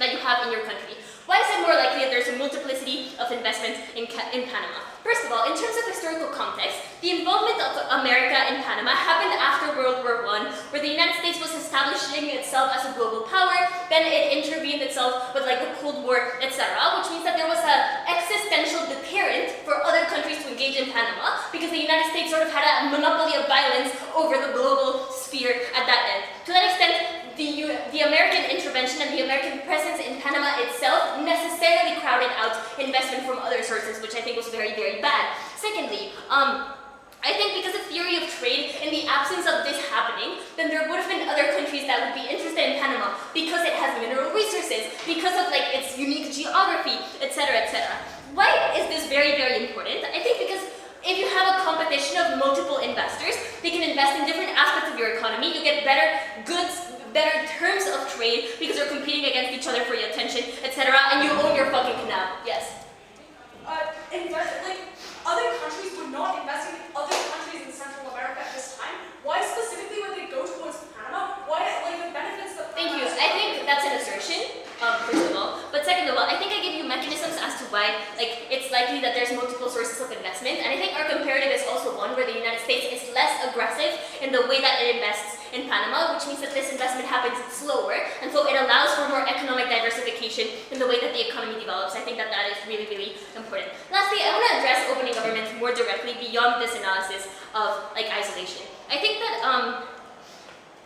that you have in your country. Why is it more likely that there's a multiplicity of investment in Panama? First of all, in terms of historical context, the involvement of America in Panama happened after World War I, where the United States was establishing itself as a global power, then it intervened itself with like the Cold War, etc., which means that there was an existential deterrent for other countries to engage in Panama, because the United States sort of had a monopoly of violence over the global sphere at that end. To that extent, the American intervention and the American presence in Panama itself necessarily crowded out investment from other sources, which I think was very, very bad. Secondly, I think because of theory of trade, in the absence of this happening, then there would have been other countries that would be interested in Panama because it has mineral resources, because of like its unique geography, etc., etc. Why is this very, very important? I think because if you have a competition of multiple investors, they can invest in different aspects of your economy, you get better goods, better terms of trade because you're competing against each other for your attention, etc., and you own your fucking canal. Yes? other countries were not investing in other countries in Central America at this time, why specifically would they go towards Panama? Why, like, the benefits that Thank you. Panama I think that's an assertion, first of all. But second of all, I think I give you mechanisms as to why, like, it's likely that there's multiple sources of investment. And I think our comparative is also one where the United States is less aggressive in the way that it invests in Panama, which means that this investment happens slower, and so it allows for more economic diversification in the way that the economy develops. I think that that is really, really important. Lastly, I want to address opening governments more directly beyond this analysis of, like, isolation. I think that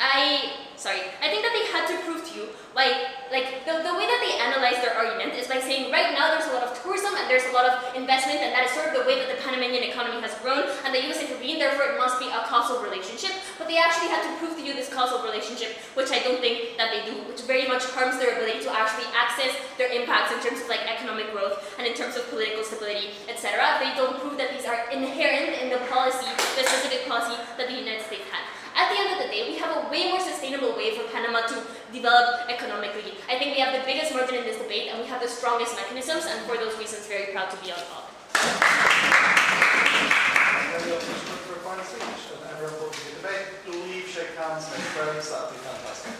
I think that they had to prove to you why, like, the way that they analyze their argument is by saying right now there's a lot of tourism and there's a lot of investment, and that is sort of the way that the Panamanian economy has grown, and the US intervened, therefore it must be a causal relationship. But they actually had to prove to you this causal relationship, which I don't think that they do, which very much harms their ability to actually access their impacts in terms of, like, economic growth and in terms of political stability, etc. They don't prove that these are inherent in the policy, the specific policy that the United States had. At the end of the day, we have a way more sustainable way for Panama to develop economically. I think we have the biggest margin in this debate, and we have the strongest mechanisms, and for those reasons, very proud to be on top. Any opposition for a final speech? And everyone voting in the debate, leave, shake hands, make friends, that would be fantastic.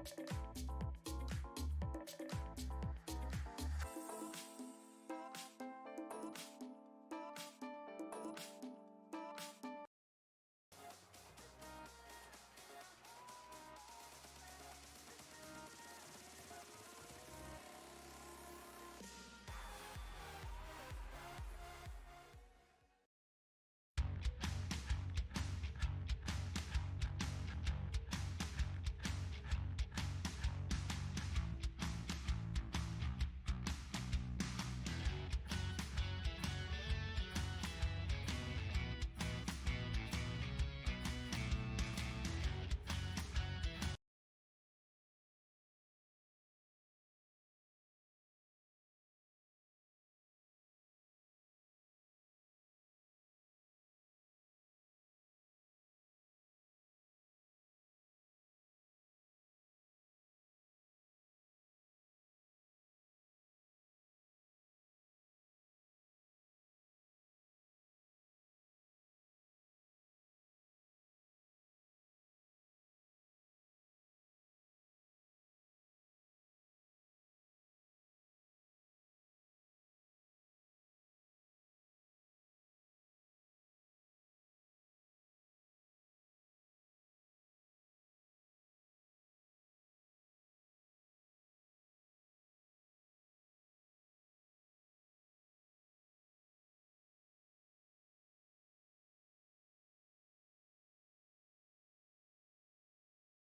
Thank you.